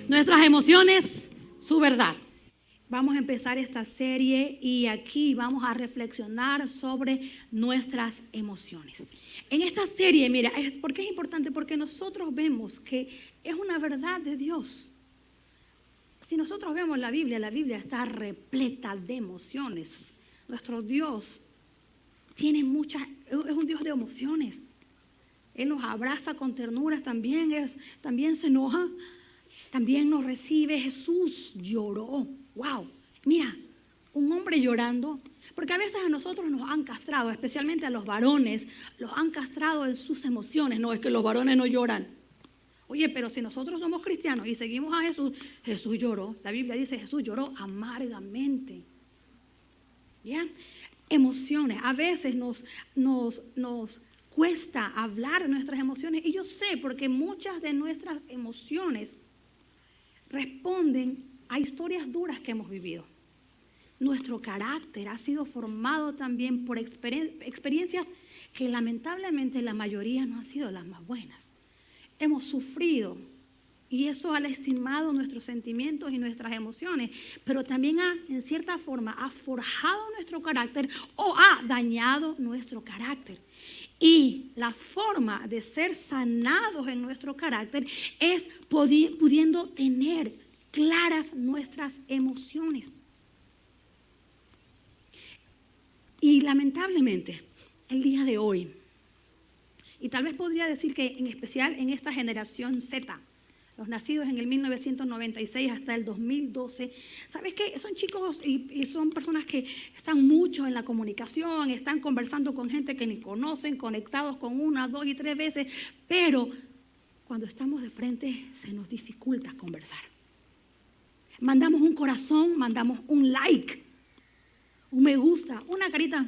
Nuestras emociones, su verdad. Vamos a empezar esta serie y aquí vamos a reflexionar sobre nuestras emociones. En esta serie, mira, ¿por qué es importante? Porque nosotros vemos que es una verdad de Dios. Si nosotros vemos la Biblia está repleta de emociones. Nuestro Dios es un Dios de emociones. Él nos abraza con ternuras, también se enoja, también nos recibe. Jesús lloró. Wow, mira, un hombre llorando, porque a veces a nosotros nos han castrado, especialmente a los varones, los han castrado en sus emociones. No, es que los varones no lloran. Oye, pero si nosotros somos cristianos y seguimos a Jesús, Jesús lloró. La Biblia dice, Jesús lloró amargamente. ¿Bien? Emociones. A veces nos cuesta hablar de nuestras emociones. Y yo sé, porque muchas de nuestras emociones responden a historias duras que hemos vivido. Nuestro carácter ha sido formado también por experiencias que lamentablemente la mayoría no han sido las más buenas. Hemos sufrido y eso ha lastimado nuestros sentimientos y nuestras emociones, pero también en cierta forma ha forjado nuestro carácter o ha dañado nuestro carácter. Y la forma de ser sanados en nuestro carácter es pudiendo tener claras nuestras emociones. Y lamentablemente, el día de hoy, y tal vez podría decir que en especial en esta generación Z, los nacidos en el 1996 hasta el 2012, ¿sabes qué? Son chicos y son personas que están mucho en la comunicación, están conversando con gente que ni conocen, conectados con 1, 2 y 3 veces, pero cuando estamos de frente se nos dificulta conversar. Mandamos un corazón, mandamos un like, un me gusta, una carita,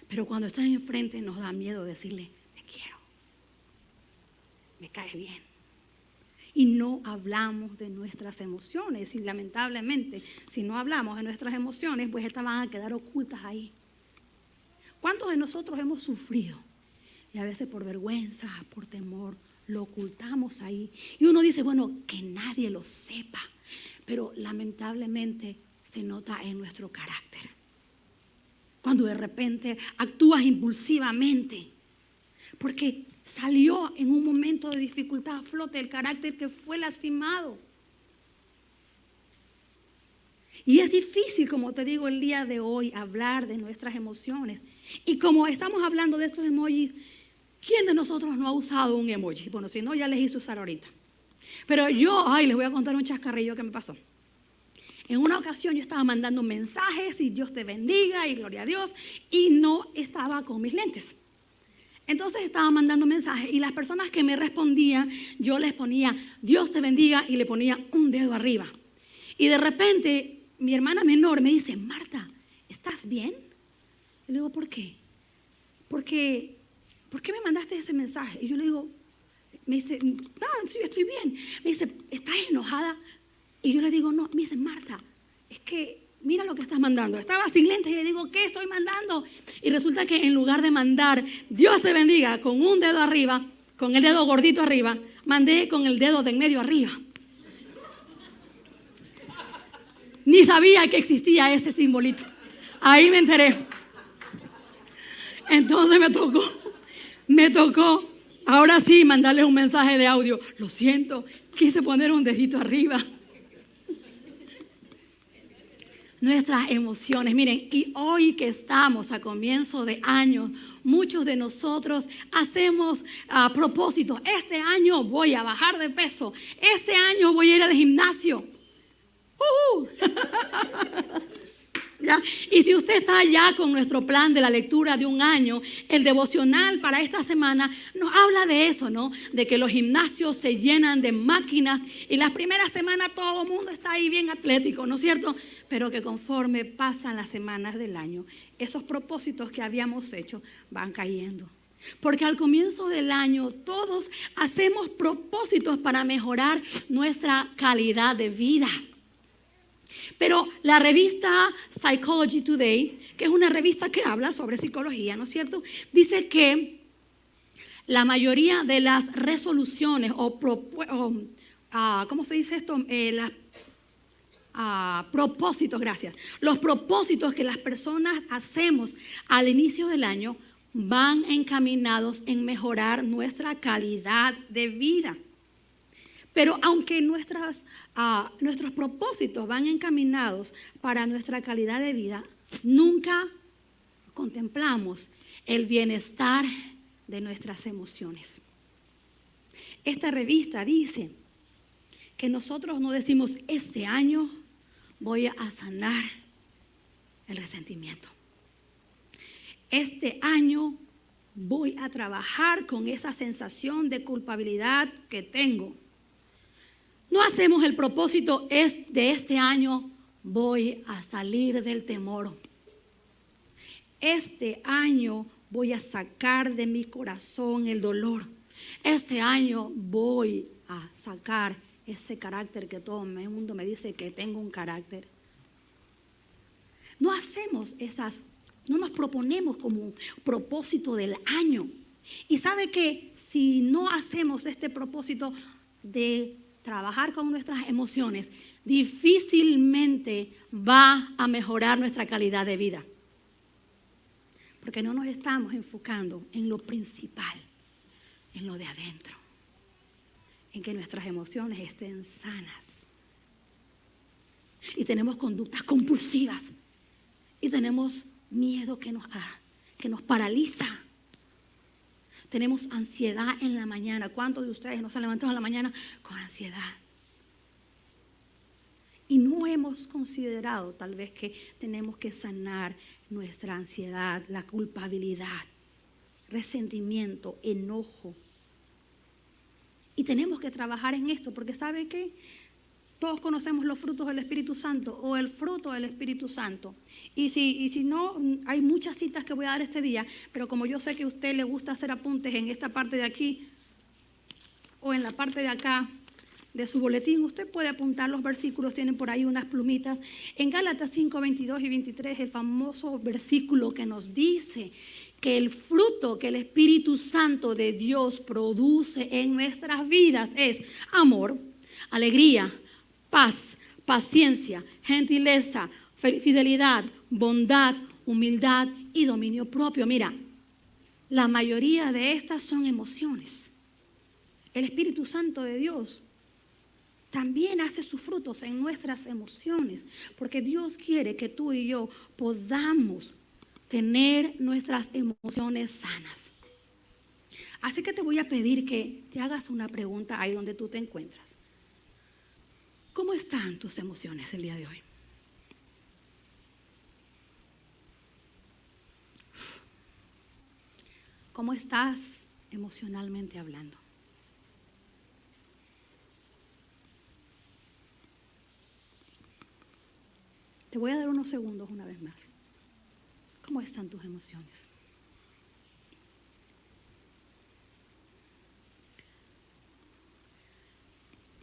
pero cuando estás enfrente nos da miedo decirle, te quiero, me caes bien. Y no hablamos de nuestras emociones. Y lamentablemente, si no hablamos de nuestras emociones, pues estas van a quedar ocultas ahí. ¿Cuántos de nosotros hemos sufrido? Y a veces por vergüenza, por temor, lo ocultamos ahí. Y uno dice, bueno, que nadie lo sepa. Pero lamentablemente se nota en nuestro carácter. Cuando de repente actúas impulsivamente. Porque salió en un momento de dificultad a flote el carácter que fue lastimado. Y es difícil, como te digo, el día de hoy hablar de nuestras emociones. Y como estamos hablando de estos emojis, ¿quién de nosotros no ha usado un emoji? Bueno, si no, ya les hice usar ahorita. Pero yo, les voy a contar un chascarrillo que me pasó. En una ocasión yo estaba mandando mensajes y Dios te bendiga y gloria a Dios, y no estaba con mis lentes. Entonces estaba mandando mensajes y las personas que me respondían, yo les ponía Dios te bendiga y le ponía un dedo arriba. Y de repente mi hermana menor me dice, Marta, ¿estás bien? Y le digo, ¿por qué? ¿Por qué me mandaste ese mensaje? Y yo le digo, me dice, no, sí, estoy bien. Me dice, ¿estás enojada? Y yo le digo, no. Me dice, Marta, es que mira lo que estás mandando. Estaba sin lentes y le digo, ¿qué estoy mandando? Y resulta que en lugar de mandar Dios te bendiga con un dedo arriba, con el dedo gordito arriba, mandé con el dedo de en medio arriba. Ni sabía que existía ese simbolito. Ahí me enteré. Entonces me tocó, ahora sí, mandarles un mensaje de audio. Lo siento, quise poner un dedito arriba. Nuestras emociones, miren, y hoy que estamos a comienzo de año, muchos de nosotros hacemos propósitos. Este año voy a bajar de peso, este año voy a ir al gimnasio. ¿Ya? Y si usted está ya con nuestro plan de la lectura de un año, el devocional para esta semana nos habla de eso, ¿no? De que los gimnasios se llenan de máquinas y las primeras semanas todo el mundo está ahí bien atlético, ¿no es cierto? Pero que conforme pasan las semanas del año, esos propósitos que habíamos hecho van cayendo. Porque al comienzo del año todos hacemos propósitos para mejorar nuestra calidad de vida. Pero la revista Psychology Today, que es una revista que habla sobre psicología, ¿no es cierto?, dice que la mayoría de las resoluciones o ¿cómo se dice esto? Propósitos, gracias. Los propósitos que las personas hacemos al inicio del año van encaminados en mejorar nuestra calidad de vida. Pero aunque nuestros propósitos van encaminados para nuestra calidad de vida, nunca contemplamos el bienestar de nuestras emociones. Esta revista dice que nosotros no decimos, este año voy a sanar el resentimiento. Este año voy a trabajar con esa sensación de culpabilidad que tengo. No hacemos el propósito de este año, voy a salir del temor. Este año voy a sacar de mi corazón el dolor. Este año voy a sacar ese carácter que todo el mundo me dice que tengo un carácter. No hacemos no nos proponemos como un propósito del año. Y sabe que si no hacemos este propósito de trabajar con nuestras emociones, difícilmente va a mejorar nuestra calidad de vida. Porque no nos estamos enfocando en lo principal, en lo de adentro, en que nuestras emociones estén sanas. Y tenemos conductas compulsivas y tenemos miedo que nos paraliza. Tenemos ansiedad en la mañana. ¿Cuántos de ustedes no se levantan en la mañana con ansiedad? Y no hemos considerado tal vez que tenemos que sanar nuestra ansiedad, la culpabilidad, resentimiento, enojo. Y tenemos que trabajar en esto porque ¿sabe qué? Todos conocemos los frutos del Espíritu Santo o el fruto del Espíritu Santo. Y si no, hay muchas citas que voy a dar este día, pero como yo sé que a usted le gusta hacer apuntes en esta parte de aquí o en la parte de acá de su boletín, usted puede apuntar los versículos, tienen por ahí unas plumitas. En Gálatas 5, 22 y 23, el famoso versículo que nos dice que el fruto que el Espíritu Santo de Dios produce en nuestras vidas es amor, alegría, paz, paciencia, gentileza, fidelidad, bondad, humildad y dominio propio. Mira, la mayoría de estas son emociones. El Espíritu Santo de Dios también hace sus frutos en nuestras emociones, porque Dios quiere que tú y yo podamos tener nuestras emociones sanas. Así que te voy a pedir que te hagas una pregunta ahí donde tú te encuentras. ¿Cómo están tus emociones el día de hoy? ¿Cómo estás emocionalmente hablando? Te voy a dar unos segundos una vez más. ¿Cómo están tus emociones?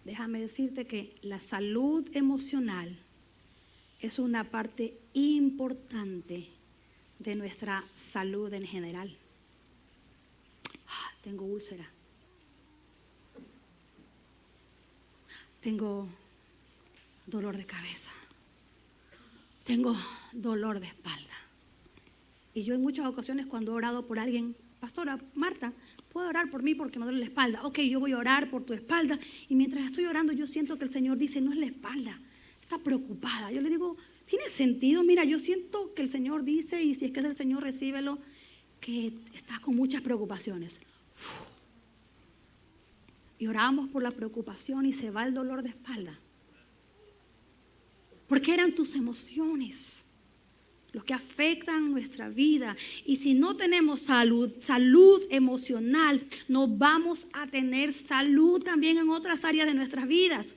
Déjame decirte que la salud emocional es una parte importante de nuestra salud en general. Tengo úlcera. Tengo dolor de cabeza. Tengo dolor de espalda. Y yo en muchas ocasiones cuando he orado por alguien, pastora Marta, ¿puedo orar por mí porque me duele la espalda? Ok, yo voy a orar por tu espalda. Y mientras estoy orando yo siento que el Señor dice, no es la espalda, está preocupada. Yo le digo, ¿tiene sentido? Mira, yo siento que el Señor dice, y si es que es el Señor, recíbelo, que está con muchas preocupaciones. Y oramos por la preocupación y se va el dolor de espalda. Porque eran tus emociones los que afectan nuestra vida. Y si no tenemos salud emocional, no vamos a tener salud también en otras áreas de nuestras vidas.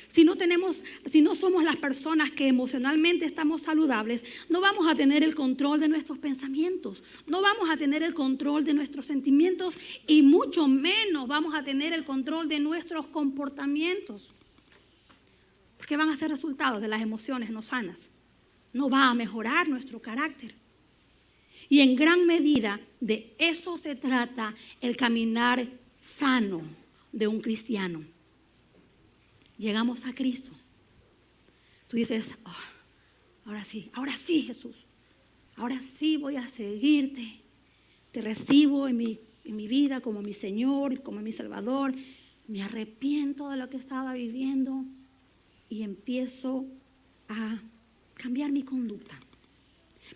Si no somos las personas que emocionalmente estamos saludables, no vamos a tener el control de nuestros pensamientos, no vamos a tener el control de nuestros sentimientos y mucho menos vamos a tener el control de nuestros comportamientos. Porque van a ser resultados de las emociones no sanas. No va a mejorar nuestro carácter. Y en gran medida de eso se trata el caminar sano de un cristiano. llegamos a Cristo, tú dices, oh, ahora sí, Jesús, ahora sí voy a seguirte. Te recibo en mi vida como mi Señor, como mi Salvador. Me arrepiento de lo que estaba viviendo y empiezo a cambiar mi conducta.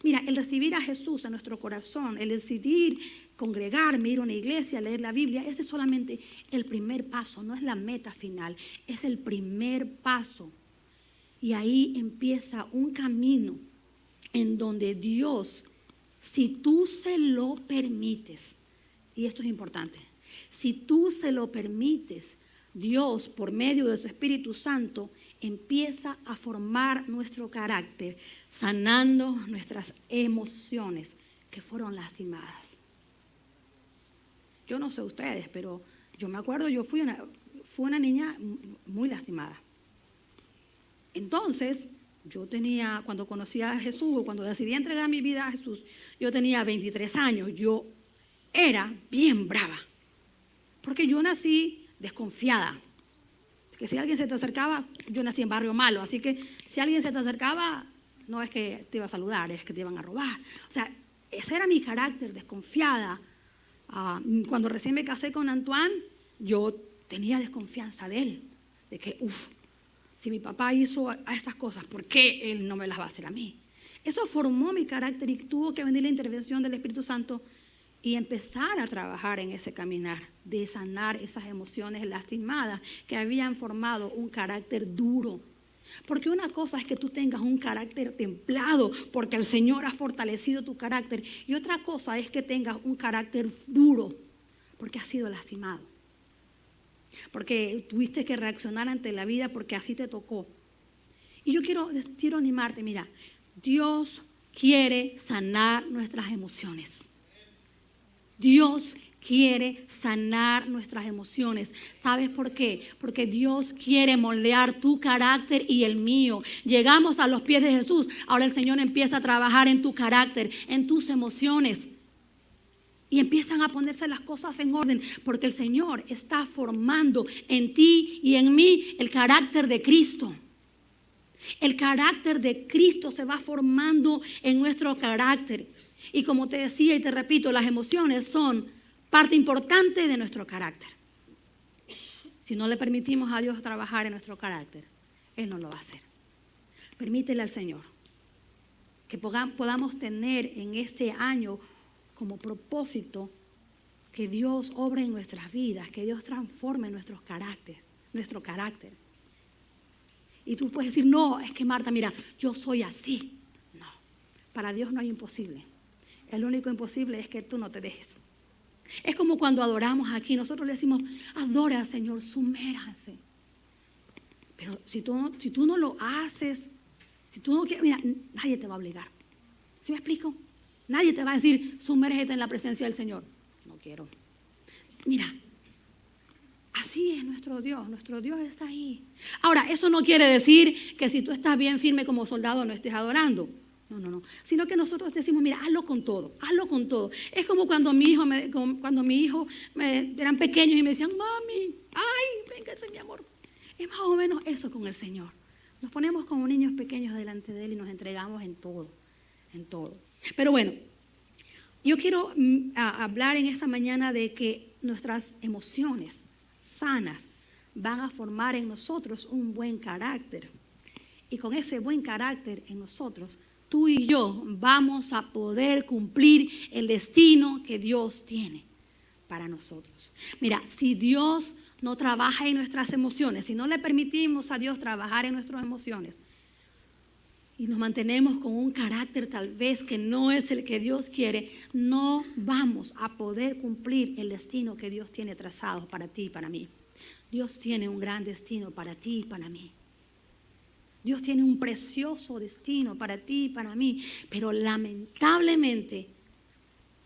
Mira, el recibir a Jesús en nuestro corazón, el decidir congregarme, ir a una iglesia, leer la Biblia, ese es solamente el primer paso, no es la meta final, es el primer paso. Y ahí empieza un camino en donde Dios, si tú se lo permites, y esto es importante, si tú se lo permites, Dios, por medio de su Espíritu Santo, empieza a formar nuestro carácter, sanando nuestras emociones que fueron lastimadas. Yo no sé ustedes, pero yo me acuerdo, fui una niña muy lastimada. Entonces, cuando conocí a Jesús, cuando decidí entregar mi vida a Jesús, yo tenía 23 años, yo era bien brava, porque yo nací desconfiada, que si alguien se te acercaba, yo nací en barrio malo, así que si alguien se te acercaba, no es que te iba a saludar, es que te iban a robar. O sea, ese era mi carácter, desconfiada. Cuando recién me casé con Antoine, yo tenía desconfianza de él, de que, si mi papá hizo a estas cosas, ¿por qué él no me las va a hacer a mí? Eso formó mi carácter y tuvo que venir la intervención del Espíritu Santo y empezar a trabajar en ese caminar, de sanar esas emociones lastimadas que habían formado un carácter duro. Porque una cosa es que tú tengas un carácter templado, porque el Señor ha fortalecido tu carácter, y otra cosa es que tengas un carácter duro, porque has sido lastimado. Porque tuviste que reaccionar ante la vida porque así te tocó. Y yo quiero animarte, mira, Dios quiere sanar nuestras emociones. Dios quiere sanar nuestras emociones. ¿Sabes por qué? Porque Dios quiere moldear tu carácter y el mío. Llegamos a los pies de Jesús. Ahora el Señor empieza a trabajar en tu carácter, en tus emociones. Y empiezan a ponerse las cosas en orden, porque el Señor está formando en ti y en mí el carácter de Cristo. El carácter de Cristo se va formando en nuestro carácter. Y como te decía y te repito, las emociones son parte importante de nuestro carácter. Si no le permitimos a Dios trabajar en nuestro carácter, Él no lo va a hacer. Permítele al Señor que podamos tener en este año como propósito que Dios obre en nuestras vidas, que Dios transforme nuestro carácter. Y tú puedes decir, no, es que Marta, mira, yo soy así. No, para Dios no hay imposible. El único imposible es que tú no te dejes. Es como cuando adoramos aquí, nosotros le decimos, adora al Señor, sumérjase. Pero si tú no lo haces, si tú no quieres, mira, nadie te va a obligar. ¿Sí me explico? Nadie te va a decir, sumérgete en la presencia del Señor. No quiero. Mira, así es nuestro Dios está ahí. Ahora, eso no quiere decir que si tú estás bien firme como soldado no estés adorando. No. Sino que nosotros decimos, mira, hazlo con todo. Es como cuando mi hijo eran pequeños y me decían, mami, ay, véngase mi amor. Es más o menos eso con el Señor. Nos ponemos como niños pequeños delante de Él y nos entregamos en todo. Pero bueno, yo quiero hablar en esta mañana de que nuestras emociones sanas van a formar en nosotros un buen carácter. Y con ese buen carácter en nosotros, tú y yo vamos a poder cumplir el destino que Dios tiene para nosotros. Mira, si Dios no trabaja en nuestras emociones, si no le permitimos a Dios trabajar en nuestras emociones y nos mantenemos con un carácter tal vez que no es el que Dios quiere, no vamos a poder cumplir el destino que Dios tiene trazado para ti y para mí. Dios tiene un gran destino para ti y para mí. Dios tiene un precioso destino para ti y para mí, pero lamentablemente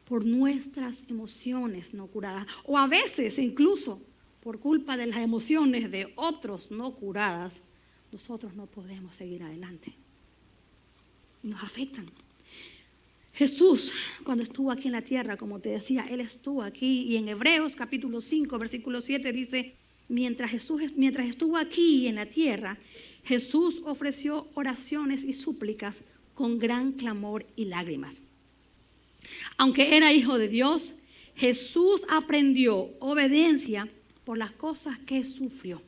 por nuestras emociones no curadas, o a veces incluso por culpa de las emociones de otros no curadas, nosotros no podemos seguir adelante. Nos afectan. Jesús, cuando estuvo aquí en la tierra, como te decía, Él estuvo aquí, y en Hebreos capítulo 5, versículo 7 dice, mientras estuvo aquí en la tierra, Jesús ofreció oraciones y súplicas con gran clamor y lágrimas. Aunque era hijo de Dios, Jesús aprendió obediencia por las cosas que sufrió.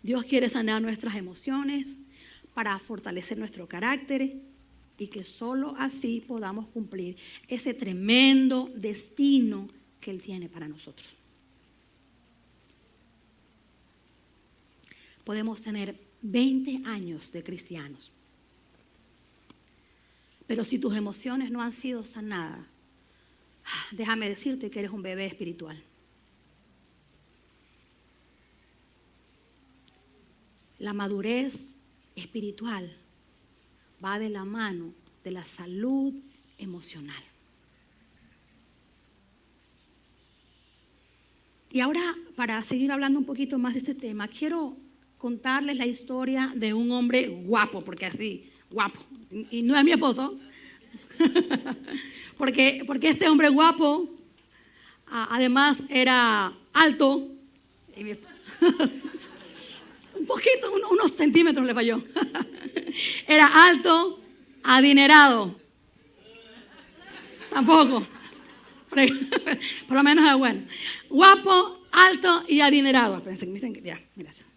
Dios quiere sanar nuestras emociones para fortalecer nuestro carácter y que solo así podamos cumplir ese tremendo destino que Él tiene para nosotros. Podemos tener 20 años de cristianos, pero si tus emociones no han sido sanadas, déjame decirte que eres un bebé espiritual. La madurez espiritual va de la mano de la salud emocional. Y ahora, para seguir hablando un poquito más de este tema, quiero contarles la historia de un hombre guapo, porque así, guapo, y no es mi esposo, porque este hombre guapo, además era alto, un poquito, unos centímetros le falló, era alto, adinerado, tampoco, por lo menos es bueno, guapo, alto y adinerado. Pensé que me dicen que ya, gracias.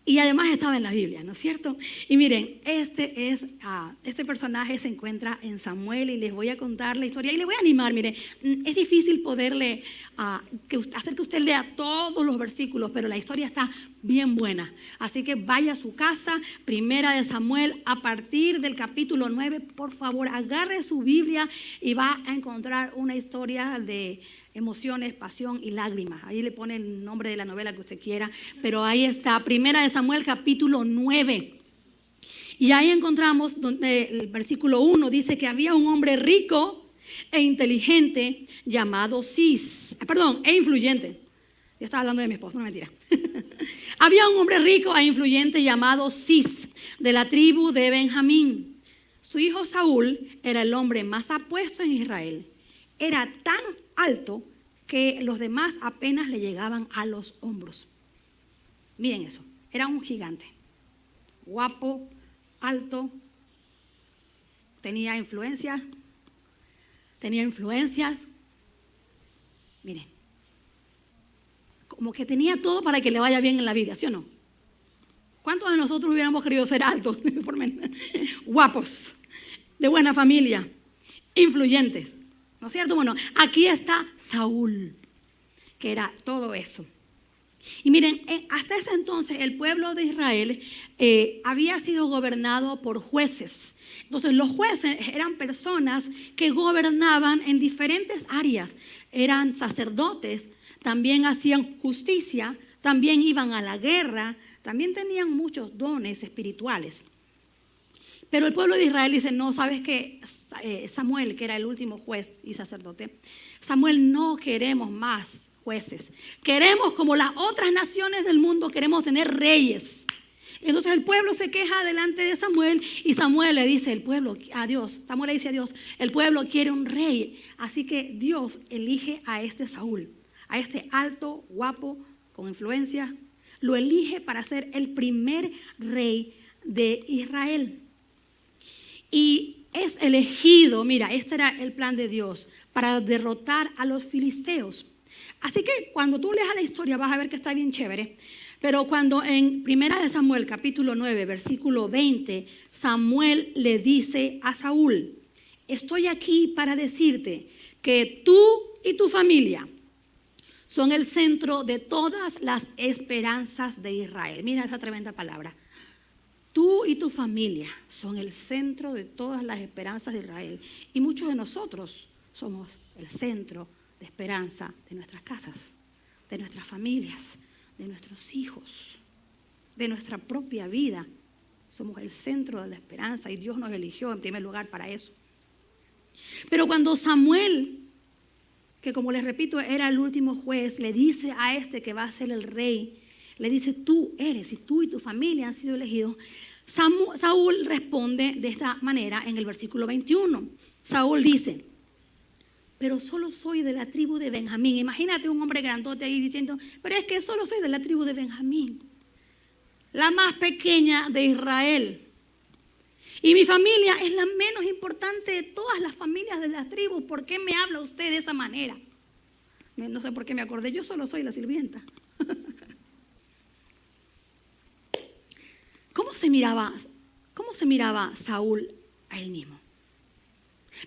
Y además estaba en la Biblia, ¿no es cierto? Y miren, este personaje se encuentra en Samuel y les voy a contar la historia y les voy a animar. Miren, es difícil poderle hacer que usted lea todos los versículos, pero la historia está bien buena. Así que vaya a su casa, Primera de Samuel, a partir del capítulo 9, por favor, agarre su Biblia y va a encontrar una historia de emociones, pasión y lágrimas. Ahí le pone el nombre de la novela que usted quiera, pero ahí está, Primera de Samuel, capítulo 9. Y ahí encontramos donde el versículo 1 dice que había un hombre rico e inteligente llamado e influyente. Yo estaba hablando de mi esposo, no mentira. Había un hombre rico e influyente llamado Cis, de la tribu de Benjamín. Su hijo Saúl era el hombre más apuesto en Israel. Era tan alto que los demás apenas le llegaban a los hombros. Miren eso, era un gigante, guapo, alto, tenía influencias. Miren, como que tenía todo para que le vaya bien en la vida, ¿sí o no? ¿Cuántos de nosotros hubiéramos querido ser altos, guapos, de buena familia, influyentes? ¿No es cierto? Bueno, aquí está Saúl, que era todo eso. Y miren, hasta ese entonces el pueblo de Israel había sido gobernado por jueces. Entonces los jueces eran personas que gobernaban en diferentes áreas. Eran sacerdotes, también hacían justicia, también iban a la guerra, también tenían muchos dones espirituales. Pero el pueblo de Israel dice, no, ¿sabes qué? Samuel, que era el último juez y sacerdote, Samuel, no queremos más jueces. Queremos, como las otras naciones del mundo, queremos tener reyes. Entonces el pueblo se queja delante de Samuel y Samuel le dice Samuel le dice a Dios, el pueblo quiere un rey. Así que Dios elige a este Saúl, a este alto, guapo, con influencia, lo elige para ser el primer rey de Israel. Y es elegido, mira, este era el plan de Dios, para derrotar a los filisteos. Así que cuando tú leas la historia vas a ver que está bien chévere. Pero cuando en Primera de Samuel, capítulo 9, versículo 20, Samuel le dice a Saúl, estoy aquí para decirte que tú y tu familia son el centro de todas las esperanzas de Israel. Mira esa tremenda palabra. Tú y tu familia son el centro de todas las esperanzas de Israel. Y muchos de nosotros somos el centro de esperanza de nuestras casas, de nuestras familias, de nuestros hijos, de nuestra propia vida. Somos el centro de la esperanza y Dios nos eligió en primer lugar para eso. Pero cuando Samuel, que como les repito era el último juez, le dice a este que va a ser el rey, le dice, tú eres, y tú y tu familia han sido elegidos. Saúl responde de esta manera en el versículo 21. Saúl dice, pero solo soy de la tribu de Benjamín. Imagínate un hombre grandote ahí diciendo, pero es que solo soy de la tribu de Benjamín, la más pequeña de Israel. Y mi familia es la menos importante de todas las familias de la tribu. ¿Por qué me habla usted de esa manera? No sé por qué me acordé, yo solo soy la sirvienta. ¿Cómo se miraba Saúl a él mismo?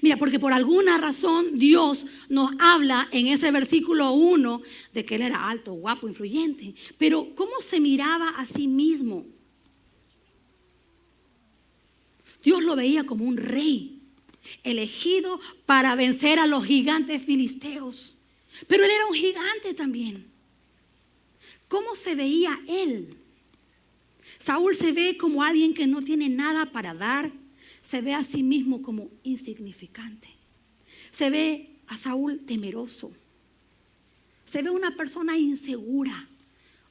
Mira, porque por alguna razón Dios nos habla en ese versículo 1 de que él era alto, guapo, influyente. Pero ¿cómo se miraba a sí mismo? Dios lo veía como un rey, elegido para vencer a los gigantes filisteos. Pero él era un gigante también. ¿Cómo se veía él? Saúl se ve como alguien que no tiene nada para dar. Se ve a sí mismo como insignificante. Se ve a Saúl temeroso. Se ve una persona insegura.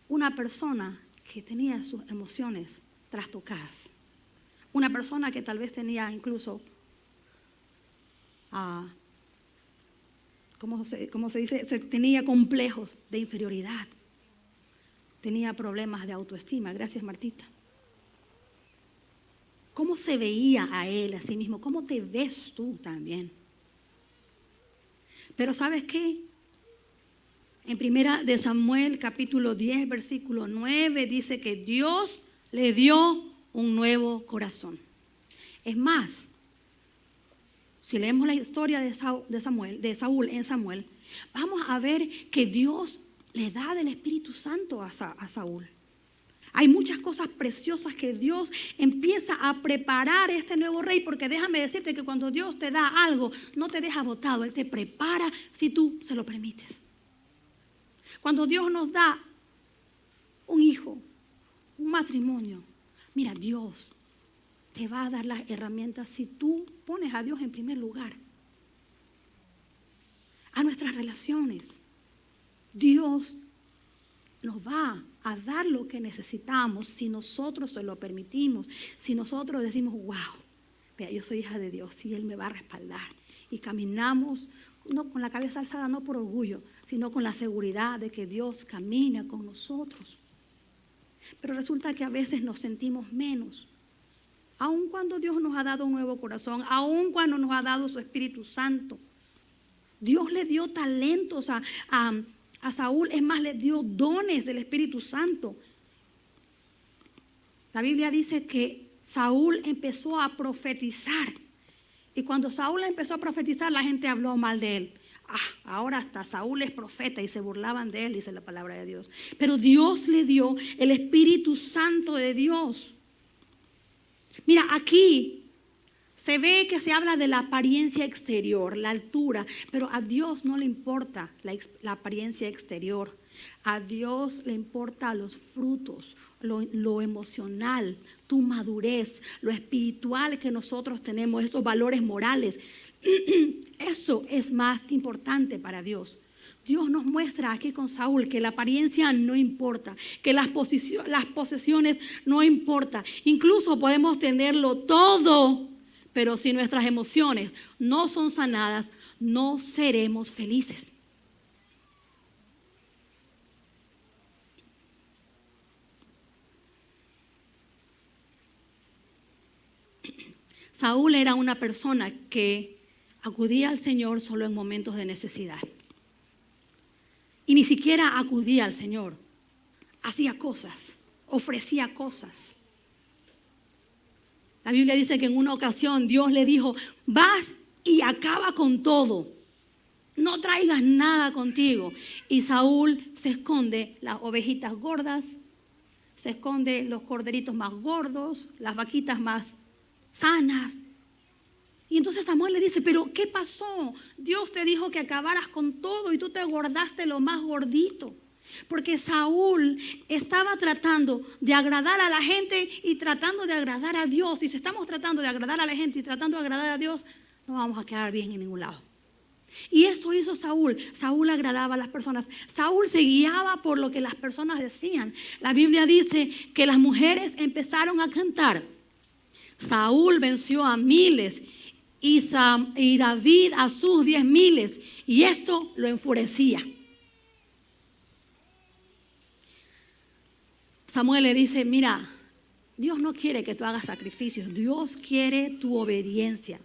Una persona que tenía sus emociones trastocadas. Una persona que tal vez tenía incluso, ¿cómo se dice? Tenía complejos de inferioridad. Tenía problemas de autoestima. Gracias, Martita. ¿Cómo se veía a él a sí mismo? ¿Cómo te ves tú también? Pero ¿sabes qué? En primera de Samuel, capítulo 10, versículo 9, dice que Dios le dio un nuevo corazón. Es más, si leemos la historia de Saúl en Samuel, vamos a ver que Dios le da del Espíritu Santo a Saúl. Hay muchas cosas preciosas que Dios empieza a preparar este nuevo rey, porque déjame decirte que cuando Dios te da algo, no te deja botado, Él te prepara si tú se lo permites. Cuando Dios nos da un hijo, un matrimonio, mira, Dios te va a dar las herramientas si tú pones a Dios en primer lugar. A nuestras relaciones, Dios nos va a dar lo que necesitamos si nosotros se lo permitimos, si nosotros decimos, wow, vea, yo soy hija de Dios y Él me va a respaldar. Y caminamos no con la cabeza alzada, no por orgullo, sino con la seguridad de que Dios camina con nosotros. Pero resulta que a veces nos sentimos menos, aun cuando Dios nos ha dado un nuevo corazón, aun cuando nos ha dado su Espíritu Santo. Dios le dio talentos a Saúl, es más, le dio dones del Espíritu Santo. La Biblia dice que Saúl empezó a profetizar. Y cuando Saúl empezó a profetizar, la gente habló mal de él. Ahora hasta Saúl es profeta y se burlaban de él, dice la palabra de Dios. Pero Dios le dio el Espíritu Santo de Dios. Mira, aquí se ve que se habla de la apariencia exterior, la altura, pero a Dios no le importa la apariencia exterior. A Dios le importa los frutos, lo emocional, tu madurez, lo espiritual que nosotros tenemos, esos valores morales. Eso es más importante para Dios. Dios nos muestra aquí con Saúl que la apariencia no importa, que las posesiones no importan. Incluso podemos tenerlo todo, pero si nuestras emociones no son sanadas, no seremos felices. Saúl era una persona que acudía al Señor solo en momentos de necesidad. Y ni siquiera acudía al Señor. Hacía cosas, ofrecía cosas. La Biblia dice que en una ocasión Dios le dijo, vas y acaba con todo. No traigas nada contigo. Y Saúl se esconde las ovejitas gordas, se esconde los corderitos más gordos, las vaquitas más sanas. Y entonces Samuel le dice, pero ¿qué pasó? Dios te dijo que acabaras con todo y tú te guardaste lo más gordito. Porque Saúl estaba tratando de agradar a la gente y tratando de agradar a Dios. Y si estamos tratando de agradar a la gente y tratando de agradar a Dios, no vamos a quedar bien en ningún lado. Y eso hizo Saúl. Saúl agradaba a las personas. Saúl se guiaba por lo que las personas decían. La Biblia dice que las mujeres empezaron a cantar. Saúl venció a miles y David a sus 10,000, y esto lo enfurecía. Samuel le dice, mira, Dios no quiere que tú hagas sacrificios, Dios quiere tu obediencia.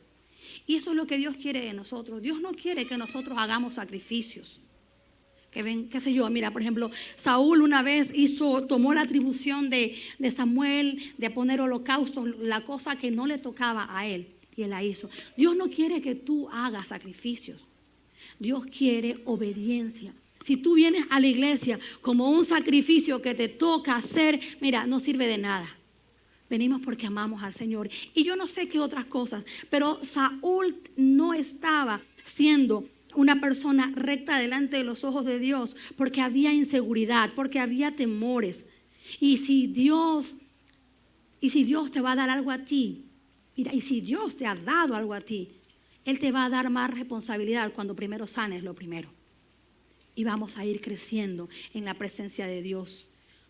Y eso es lo que Dios quiere de nosotros. Dios no quiere que nosotros hagamos sacrificios. Que ven, qué sé yo, mira, por ejemplo, Saúl una vez tomó la atribución de Samuel de poner holocaustos, la cosa que no le tocaba a él, y él la hizo. Dios no quiere que tú hagas sacrificios. Dios quiere obediencia. Si tú vienes a la iglesia como un sacrificio que te toca hacer, mira, no sirve de nada. Venimos porque amamos al Señor. Y yo no sé qué otras cosas, pero Saúl no estaba siendo una persona recta delante de los ojos de Dios porque había inseguridad, porque había temores. Y si Dios te va a dar algo a ti, mira, y si Dios te ha dado algo a ti, Él te va a dar más responsabilidad cuando primero sanes lo primero. Y vamos a ir creciendo en la presencia de Dios.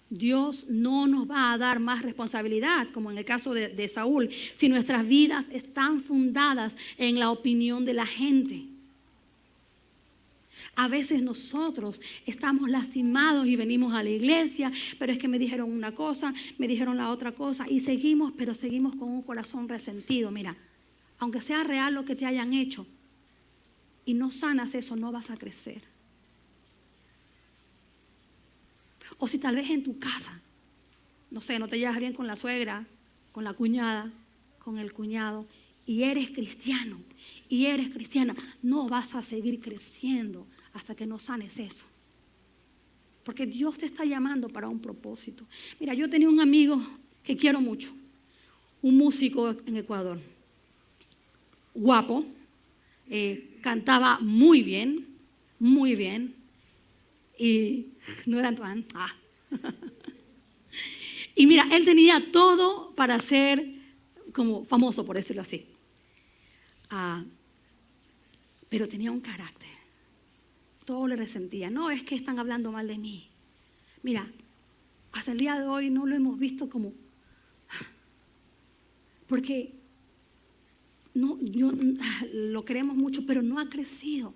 Dios no nos va a dar más responsabilidad, como en el caso de Saúl, si nuestras vidas están fundadas en la opinión de la gente. A veces nosotros estamos lastimados y venimos a la iglesia, pero es que me dijeron una cosa, me dijeron la otra cosa, y seguimos, pero seguimos con un corazón resentido. Mira, aunque sea real lo que te hayan hecho, y no sanas eso, no vas a crecer. O si tal vez en tu casa, no sé, no te llevas bien con la suegra, con la cuñada, con el cuñado, y eres cristiano, y eres cristiana, no vas a seguir creciendo hasta que no sanes eso. Porque Dios te está llamando para un propósito. Mira, yo tenía un amigo que quiero mucho, un músico en Ecuador, guapo, cantaba muy bien, y no eran tan... Y mira, él tenía todo para ser como famoso, por decirlo así. Pero tenía un carácter. Todo le resentía. No, es que están hablando mal de mí. Mira, hasta el día de hoy no lo hemos visto como... Porque lo queremos mucho, pero no ha crecido.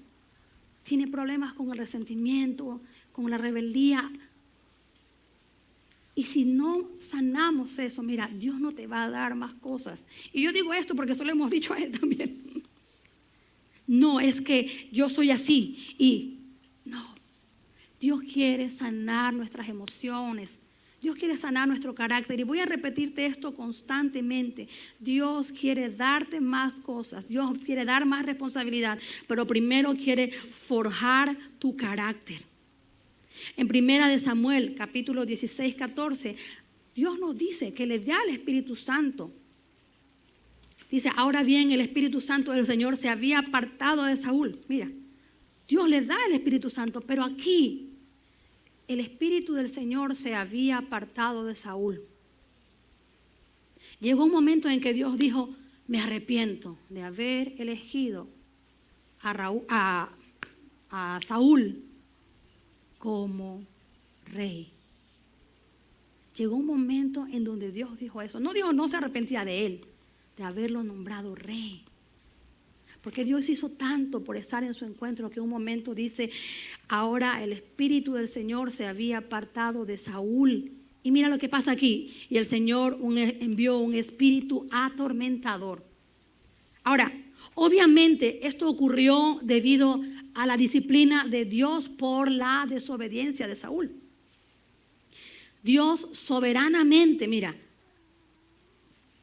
Tiene problemas con el resentimiento, con la rebeldía. Y si no sanamos eso, mira, Dios no te va a dar más cosas. Y yo digo esto porque eso lo hemos dicho a él también. No, es que yo soy así. Y no, Dios quiere sanar nuestras emociones. Dios quiere sanar nuestro carácter. Y voy a repetirte esto constantemente. Dios quiere darte más cosas. Dios quiere dar más responsabilidad. Pero primero quiere forjar tu carácter. En 1 Samuel, capítulo 16, 14, Dios nos dice que le da el Espíritu Santo. Dice, ahora bien, el Espíritu Santo del Señor se había apartado de Saúl. Mira, Dios le da el Espíritu Santo, pero aquí el Espíritu del Señor se había apartado de Saúl. Llegó un momento en que Dios dijo, me arrepiento de haber elegido a Saúl como rey. Llegó un momento en donde Dios dijo eso. No dijo, no se arrepentía de él, de haberlo nombrado rey. Porque Dios hizo tanto por estar en su encuentro que un momento dice, ahora el Espíritu del Señor se había apartado de Saúl. Y mira lo que pasa aquí. Y el Señor envió un espíritu atormentador. Ahora, obviamente esto ocurrió debido a la disciplina de Dios por la desobediencia de Saúl. Dios soberanamente, mira,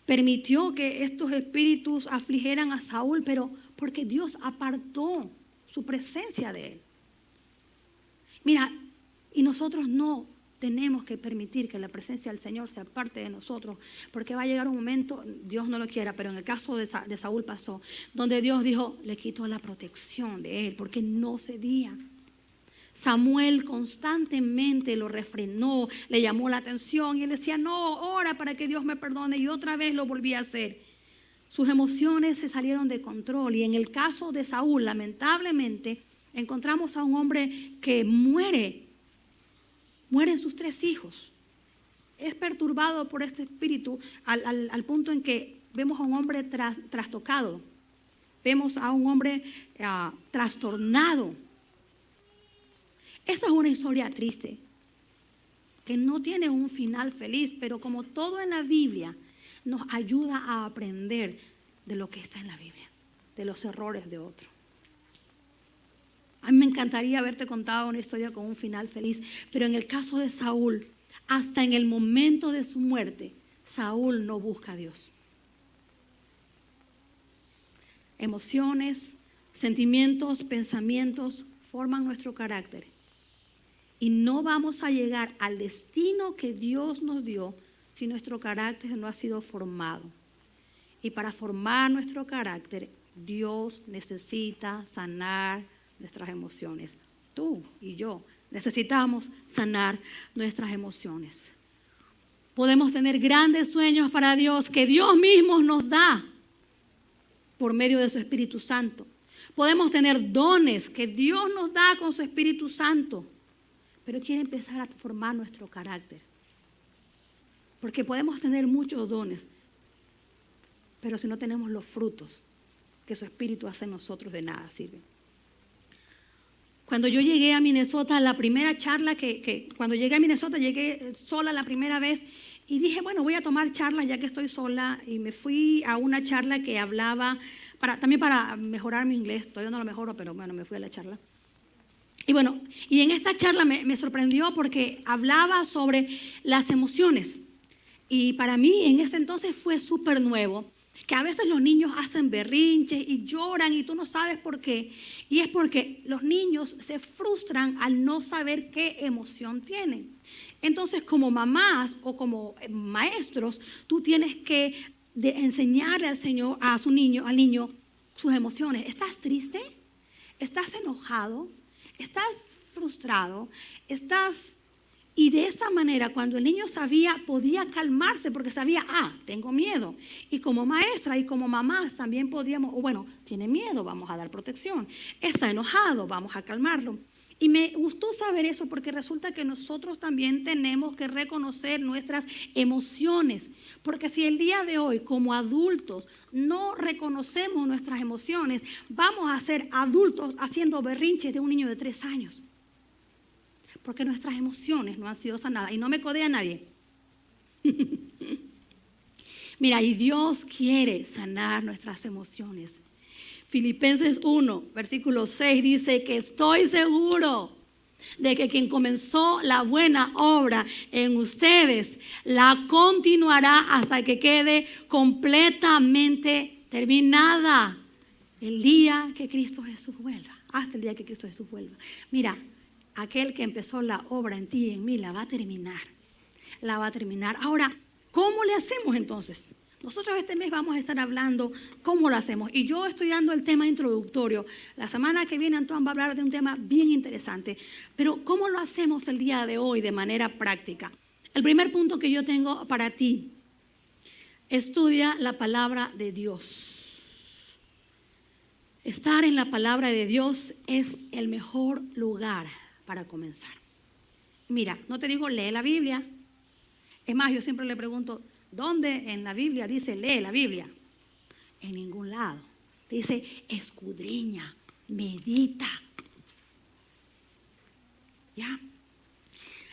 permitió que estos espíritus afligieran a Saúl, pero porque Dios apartó su presencia de él. Mira, y nosotros no tenemos que permitir que la presencia del Señor se aparte de nosotros, porque va a llegar un momento, Dios no lo quiera, pero en el caso de Saúl pasó, donde Dios dijo, le quitó la protección de él, porque no cedía. Samuel constantemente lo refrenó, le llamó la atención y él decía, no, ora para que Dios me perdone, y otra vez lo volví a hacer. Sus emociones se salieron de control, y en el caso de Saúl, lamentablemente, encontramos a un hombre que mueren sus 3 hijos. Es perturbado por este espíritu al punto en que vemos a un hombre trastocado. vemos a un hombre trastornado. Esta es una historia triste, que no tiene un final feliz, pero como todo en la Biblia, nos ayuda a aprender de lo que está en la Biblia, de los errores de otro. A mí me encantaría haberte contado una historia con un final feliz, pero en el caso de Saúl, hasta en el momento de su muerte, Saúl no busca a Dios. Emociones, sentimientos, pensamientos forman nuestro carácter. Y no vamos a llegar al destino que Dios nos dio si nuestro carácter no ha sido formado. Y para formar nuestro carácter, Dios necesita sanar nuestras emociones. Tú y yo necesitamos sanar nuestras emociones. Podemos tener grandes sueños para Dios que Dios mismo nos da por medio de su Espíritu Santo. Podemos tener dones que Dios nos da con su Espíritu Santo, pero quiere empezar a formar nuestro carácter. Porque podemos tener muchos dones, pero si no tenemos los frutos que su Espíritu hace en nosotros, de nada sirve. Cuando yo llegué a Minnesota, la primera charla cuando llegué a Minnesota, llegué sola la primera vez y dije, bueno, voy a tomar charlas ya que estoy sola, y me fui a una charla que hablaba, también para mejorar mi inglés. Todavía no lo mejoro, pero bueno, me fui a la charla. Y bueno, y en esta charla me sorprendió porque hablaba sobre las emociones. Y para mí en ese entonces fue súper nuevo, que a veces los niños hacen berrinches y lloran y tú no sabes por qué. Y es porque los niños se frustran al no saber qué emoción tienen. Entonces, como mamás o como maestros, tú tienes que enseñarle al niño, sus emociones. ¿Estás triste? ¿Estás enojado? ¿Estás frustrado? Y de esa manera, cuando el niño podía calmarse porque sabía, tengo miedo. Y como maestra y como mamás también podíamos, tiene miedo, vamos a dar protección. Está enojado, vamos a calmarlo. Y me gustó saber eso porque resulta que nosotros también tenemos que reconocer nuestras emociones. Porque si el día de hoy, como adultos, no reconocemos nuestras emociones, vamos a ser adultos haciendo berrinches de un niño de 3 años. Porque nuestras emociones no han sido sanadas. Y no me codea a nadie. Mira, y Dios quiere sanar nuestras emociones. Filipenses 1, versículo 6 dice que estoy seguro de que quien comenzó la buena obra en ustedes la continuará hasta que quede completamente terminada el día que Cristo Jesús vuelva. Hasta el día que Cristo Jesús vuelva. Mira, aquel que empezó la obra en ti y en mí la va a terminar. La va a terminar. Ahora, ¿cómo le hacemos entonces? Nosotros este mes vamos a estar hablando cómo lo hacemos. Y yo estoy dando el tema introductorio. La semana que viene Antoine va a hablar de un tema bien interesante. Pero ¿cómo lo hacemos el día de hoy de manera práctica? El primer punto que yo tengo para ti: estudia la palabra de Dios. Estar en la palabra de Dios es el mejor lugar para comenzar. Mira, no te digo lee la Biblia. Es más, yo siempre le pregunto, ¿dónde en la Biblia dice lee la Biblia? En ningún lado. Dice escudriña, medita. ¿Ya?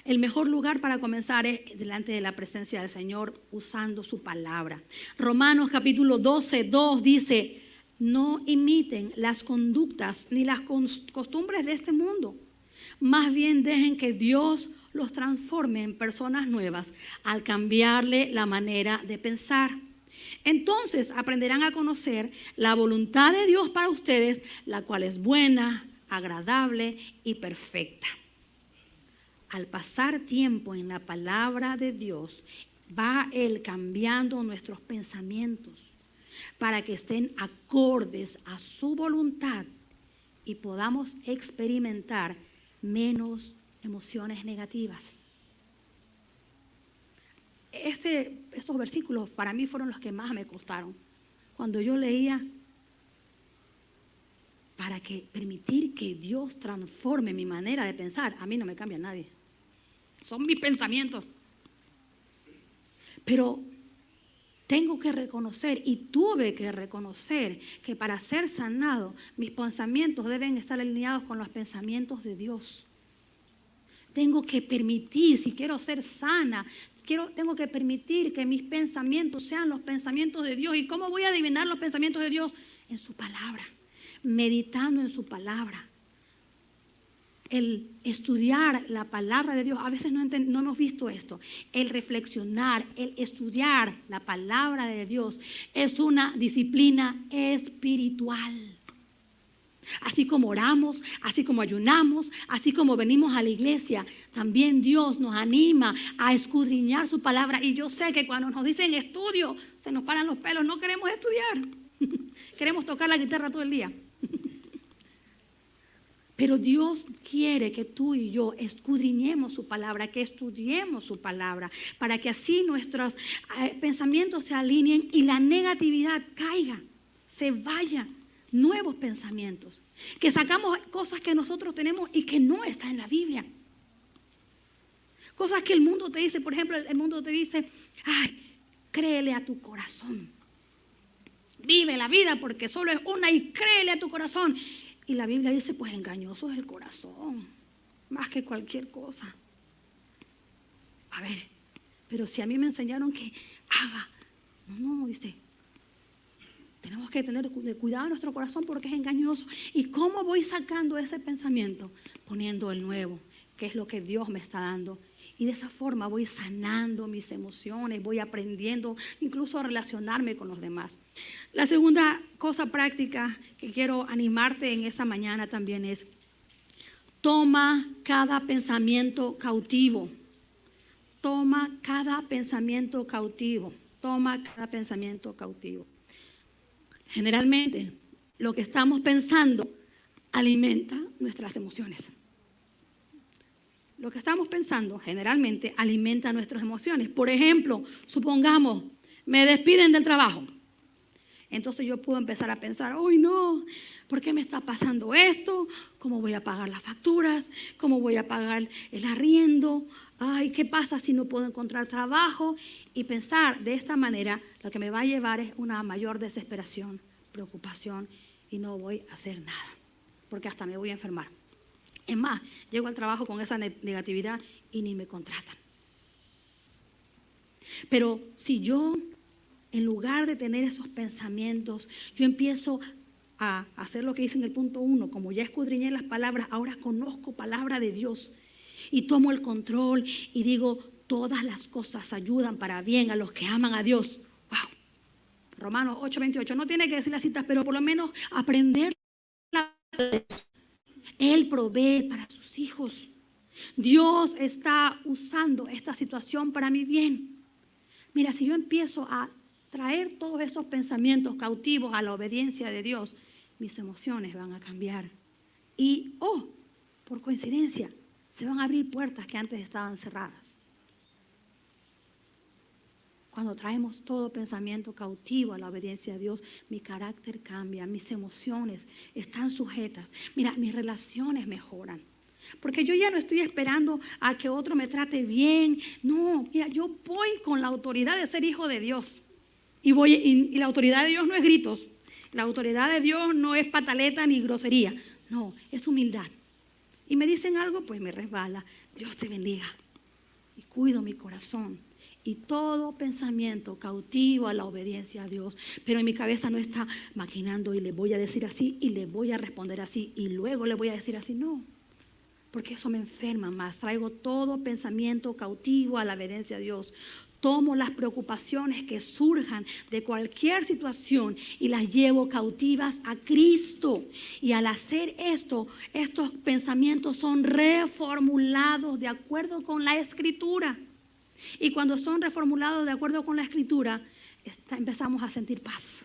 El mejor lugar para comenzar es delante de la presencia del Señor, usando su palabra. Romanos capítulo 12, 2 dice, no imiten las conductas ni las costumbres de este mundo. Más bien dejen que Dios los transforme en personas nuevas al cambiarle la manera de pensar. Entonces aprenderán a conocer la voluntad de Dios para ustedes, la cual es buena, agradable y perfecta. Al pasar tiempo en la palabra de Dios, va Él cambiando nuestros pensamientos para que estén acordes a su voluntad y podamos experimentar menos emociones negativas. Estos versículos para mí fueron los que más me costaron. Cuando yo leía, para permitir que Dios transforme mi manera de pensar, a mí no me cambia nadie. Son mis pensamientos. Pero Tengo que reconocer y tuve que reconocer que para ser sanado, mis pensamientos deben estar alineados con los pensamientos de Dios. Tengo que permitir, si quiero ser sana, tengo que permitir que mis pensamientos sean los pensamientos de Dios. ¿Y cómo voy a adivinar los pensamientos de Dios? En su palabra, meditando en su palabra. El estudiar la palabra de Dios, a veces no hemos visto esto. El reflexionar, el estudiar la palabra de Dios es una disciplina espiritual. Así como oramos, así como ayunamos, así como venimos a la iglesia, también Dios nos anima a escudriñar su palabra. Y yo sé que cuando nos dicen estudio, se nos paran los pelos, no queremos estudiar. Queremos tocar la guitarra todo el día. Pero Dios quiere que tú y yo escudriñemos su palabra, que estudiemos su palabra, para que así nuestros pensamientos se alineen y la negatividad caiga, se vaya. Nuevos pensamientos, que sacamos cosas que nosotros tenemos y que no están en la Biblia. Cosas que el mundo te dice, por ejemplo, el mundo te dice, ay, créele a tu corazón. Vive la vida porque solo es una y créele a tu corazón. Y la Biblia dice, pues engañoso es el corazón, más que cualquier cosa. A ver, pero si a mí me enseñaron que haga, no, dice, tenemos que tener cuidado en nuestro corazón porque es engañoso. ¿Y cómo voy sacando ese pensamiento? Poniendo el nuevo, que es lo que Dios me está dando. Y de esa forma voy sanando mis emociones, voy aprendiendo incluso a relacionarme con los demás. La segunda cosa práctica que quiero animarte en esa mañana también es, toma cada pensamiento cautivo. Toma cada pensamiento cautivo. Toma cada pensamiento cautivo. Generalmente, lo que estamos pensando alimenta nuestras emociones. Lo que estamos pensando generalmente alimenta nuestras emociones. Por ejemplo, supongamos, me despiden del trabajo. Entonces yo puedo empezar a pensar, ¡ay no! ¿Por qué me está pasando esto? ¿Cómo voy a pagar las facturas? ¿Cómo voy a pagar el arriendo? Ay, ¿qué pasa si no puedo encontrar trabajo? Y pensar de esta manera lo que me va a llevar es una mayor desesperación, preocupación y no voy a hacer nada, porque hasta me voy a enfermar. Es más, llego al trabajo con esa negatividad y ni me contratan. Pero si yo, en lugar de tener esos pensamientos, yo empiezo a hacer lo que dice en el punto 1, como ya escudriñé las palabras, ahora conozco palabra de Dios y tomo el control y digo, todas las cosas ayudan para bien a los que aman a Dios. ¡Wow! Romanos 8:28, no tiene que decir las citas, pero por lo menos aprender. Él provee para sus hijos. Dios está usando esta situación para mi bien. Mira, si yo empiezo a traer todos esos pensamientos cautivos a la obediencia de Dios, mis emociones van a cambiar. Y, por coincidencia, se van a abrir puertas que antes estaban cerradas. Cuando traemos todo pensamiento cautivo a la obediencia de Dios, mi carácter cambia, mis emociones están sujetas. Mira, mis relaciones mejoran. Porque yo ya no estoy esperando a que otro me trate bien. No, mira, yo voy con la autoridad de ser hijo de Dios. Y la autoridad de Dios no es gritos. La autoridad de Dios no es pataleta ni grosería. No, es humildad. Y me dicen algo, pues me resbala. Dios te bendiga. Y cuido mi corazón. Y todo pensamiento cautivo a la obediencia a Dios. Pero en mi cabeza no está maquinando y le voy a decir así y le voy a responder así y luego le voy a decir así. No, porque eso me enferma más. Traigo todo pensamiento cautivo a la obediencia a Dios. Tomo las preocupaciones que surjan de cualquier situación y las llevo cautivas a Cristo. Y al hacer esto, estos pensamientos son reformulados de acuerdo con la Escritura. Y cuando son reformulados de acuerdo con la Escritura, empezamos a sentir paz.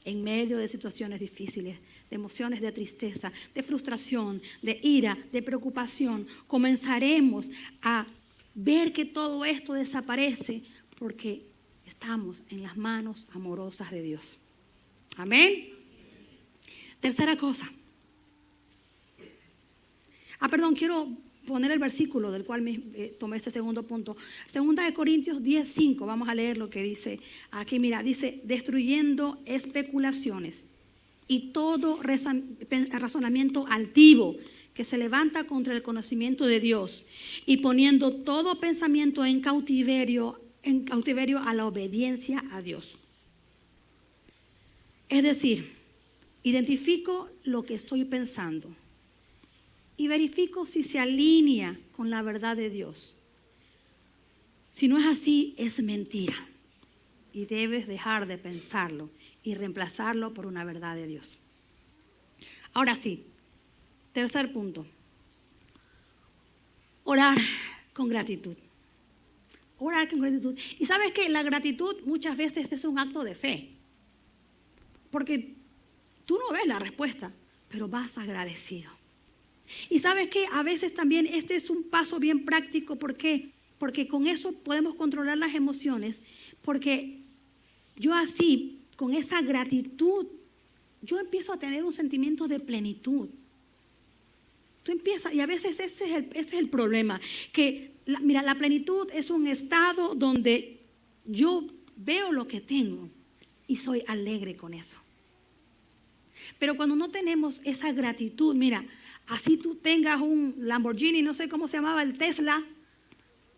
En medio de situaciones difíciles, de emociones de tristeza, de frustración, de ira, de preocupación, comenzaremos a ver que todo esto desaparece porque estamos en las manos amorosas de Dios. Amén. Tercera cosa. Quiero poner el versículo del cual tomé este segundo punto. Segunda de Corintios 10:5, vamos a leer lo que dice aquí. Mira, dice, destruyendo especulaciones y todo razonamiento altivo que se levanta contra el conocimiento de Dios, y poniendo todo pensamiento en cautiverio a la obediencia a Dios. Es decir, identifico lo que estoy pensando y verifico si se alinea con la verdad de Dios. Si no es así, es mentira. Y debes dejar de pensarlo y reemplazarlo por una verdad de Dios. Ahora sí, tercer punto. Orar con gratitud. Orar con gratitud. Y sabes que la gratitud muchas veces es un acto de fe. Porque tú no ves la respuesta, pero vas agradecido. Y sabes que a veces también este es un paso bien práctico. ¿Por qué? Porque con eso podemos controlar las emociones. Porque yo así, con esa gratitud, yo empiezo a tener un sentimiento de plenitud. Tú empiezas, y a veces ese es el problema. Que, mira, la plenitud es un estado donde yo veo lo que tengo y soy alegre con eso. Pero cuando no tenemos esa gratitud, mira, así tú tengas un Lamborghini, no sé cómo se llamaba, el Tesla,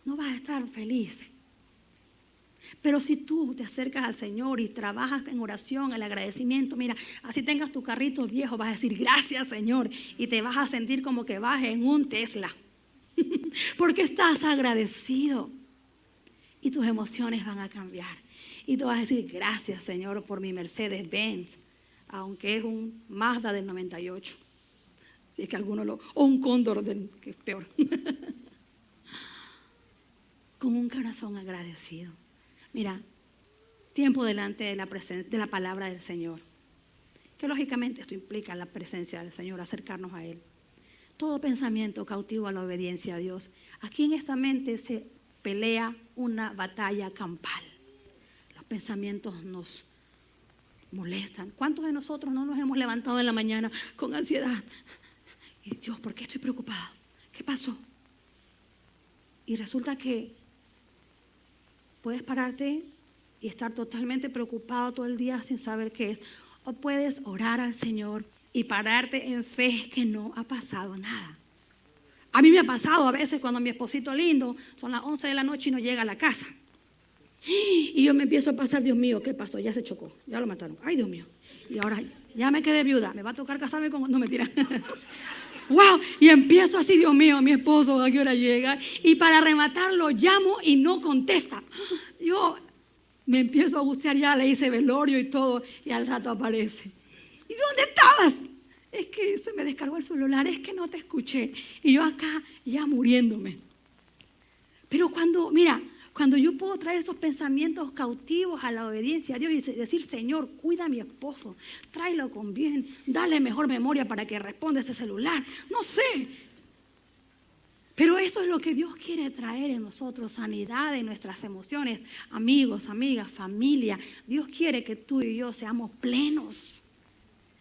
no vas a estar feliz. Pero si tú te acercas al Señor y trabajas en oración, el agradecimiento, mira, así tengas tu carrito viejo, vas a decir gracias, Señor, y te vas a sentir como que vas en un Tesla. Porque estás agradecido y tus emociones van a cambiar. Y tú vas a decir gracias, Señor, por mi Mercedes-Benz, aunque es un Mazda del 98. Si es que alguno o un Cóndor, que es peor. Con un corazón agradecido. Mira, tiempo delante de la palabra del Señor. Que lógicamente esto implica la presencia del Señor, acercarnos a Él. Todo pensamiento cautivo a la obediencia a Dios. Aquí en esta mente se pelea una batalla campal. Los pensamientos nos molestan. ¿Cuántos de nosotros no nos hemos levantado en la mañana con ansiedad? Y Dios, ¿por qué estoy preocupada? ¿Qué pasó? Y resulta que puedes pararte y estar totalmente preocupado todo el día sin saber qué es. O puedes orar al Señor y pararte en fe que no ha pasado nada. A mí me ha pasado a veces cuando mi esposito lindo, son las 11 de la noche y no llega a la casa. Y yo me empiezo a pasar, Dios mío, ¿qué pasó? Ya se chocó, ya lo mataron. Ay, Dios mío. Y ahora ya me quedé viuda, me va a tocar casarme con... No, mentira. ¡Wow! Y empiezo así, Dios mío, mi esposo, ¿a qué hora llega? Y para rematarlo, llamo y no contesta. Yo me empiezo a angustiar, ya le hice velorio y todo, y al rato aparece. ¿Y dónde estabas? Es que se me descargó el celular, es que no te escuché. Y yo acá ya muriéndome. Pero cuando yo puedo traer esos pensamientos cautivos a la obediencia a Dios y decir, Señor, cuida a mi esposo, tráelo con bien, dale mejor memoria para que responda ese celular, no sé. Pero eso es lo que Dios quiere traer en nosotros, sanidad en nuestras emociones, amigos, amigas, familia. Dios quiere que tú y yo seamos plenos.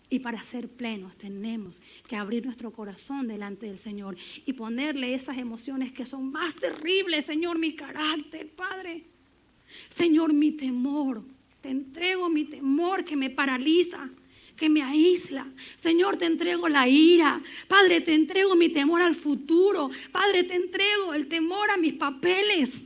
Y para ser plenos tenemos que abrir nuestro corazón delante del Señor y ponerle esas emociones que son más terribles. Señor, mi carácter, Padre. Señor, mi temor. Te entrego mi temor que me paraliza, que me aísla. Señor, te entrego la ira. Padre, te entrego mi temor al futuro. Padre, te entrego el temor a mis papeles.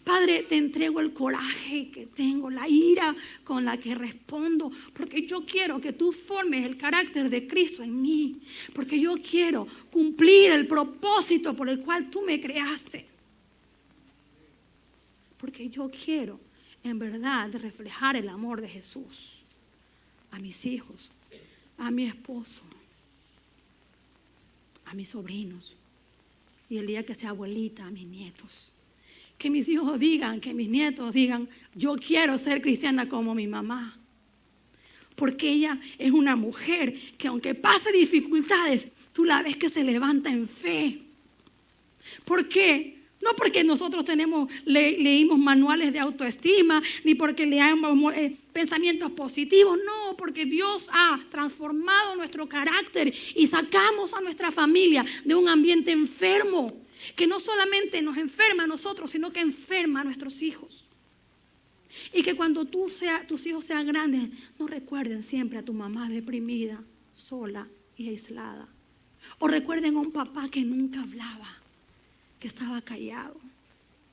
Padre, te entrego el coraje que tengo, la ira con la que respondo, porque yo quiero que tú formes el carácter de Cristo en mí, porque yo quiero cumplir el propósito por el cual tú me creaste, porque yo quiero en verdad reflejar el amor de Jesús a mis hijos, a mi esposo, a mis sobrinos y el día que sea abuelita, a mis nietos. Que mis hijos digan, que mis nietos digan, yo quiero ser cristiana como mi mamá. Porque ella es una mujer que aunque pase dificultades, tú la ves que se levanta en fe. ¿Por qué? No porque nosotros leímos manuales de autoestima, ni porque leamos pensamientos positivos. No, porque Dios ha transformado nuestro carácter y sacamos a nuestra familia de un ambiente enfermo, que no solamente nos enferma a nosotros, sino que enferma a nuestros hijos. Y que cuando tus hijos sean grandes, no recuerden siempre a tu mamá deprimida, sola y aislada. O recuerden a un papá que nunca hablaba, que estaba callado,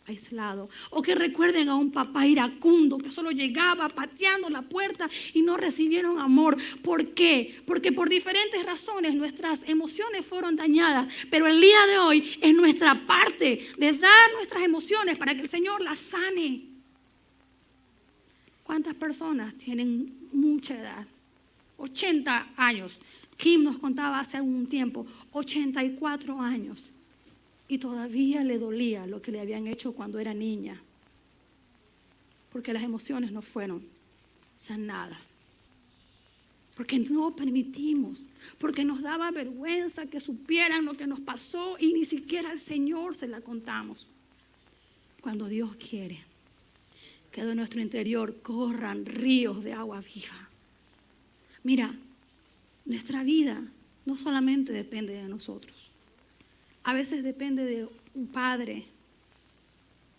aislado. O que recuerden a un papá iracundo que solo llegaba pateando la puerta y no recibieron amor. ¿Por qué? Porque por diferentes razones nuestras emociones fueron dañadas. Pero el día de hoy es nuestra parte de dar nuestras emociones para que el Señor las sane. ¿Cuántas personas tienen mucha edad? 80 años. Kim nos contaba hace un tiempo, 84 años. Y todavía le dolía lo que le habían hecho cuando era niña. Porque las emociones no fueron sanadas. Porque no permitimos. Porque nos daba vergüenza que supieran lo que nos pasó y ni siquiera al Señor se la contamos. Cuando Dios quiere que de nuestro interior corran ríos de agua viva. Mira, nuestra vida no solamente depende de nosotros. A veces depende de un padre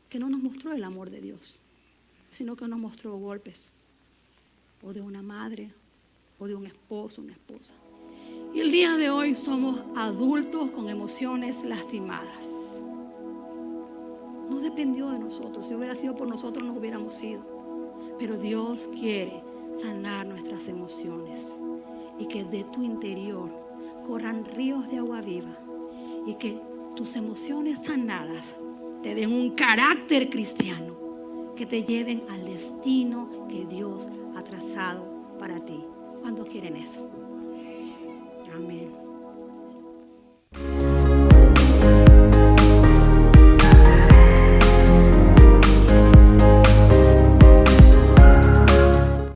que no nos mostró el amor de Dios, sino que nos mostró golpes. O de una madre, o de un esposo, una esposa. Y el día de hoy somos adultos con emociones lastimadas. No dependió de nosotros. Si hubiera sido por nosotros, no hubiéramos ido. Pero Dios quiere sanar nuestras emociones y que de tu interior corran ríos de agua viva y que tus emociones sanadas te den un carácter cristiano que te lleven al destino que Dios ha trazado para ti. ¿Cuántos quieren eso? Amén.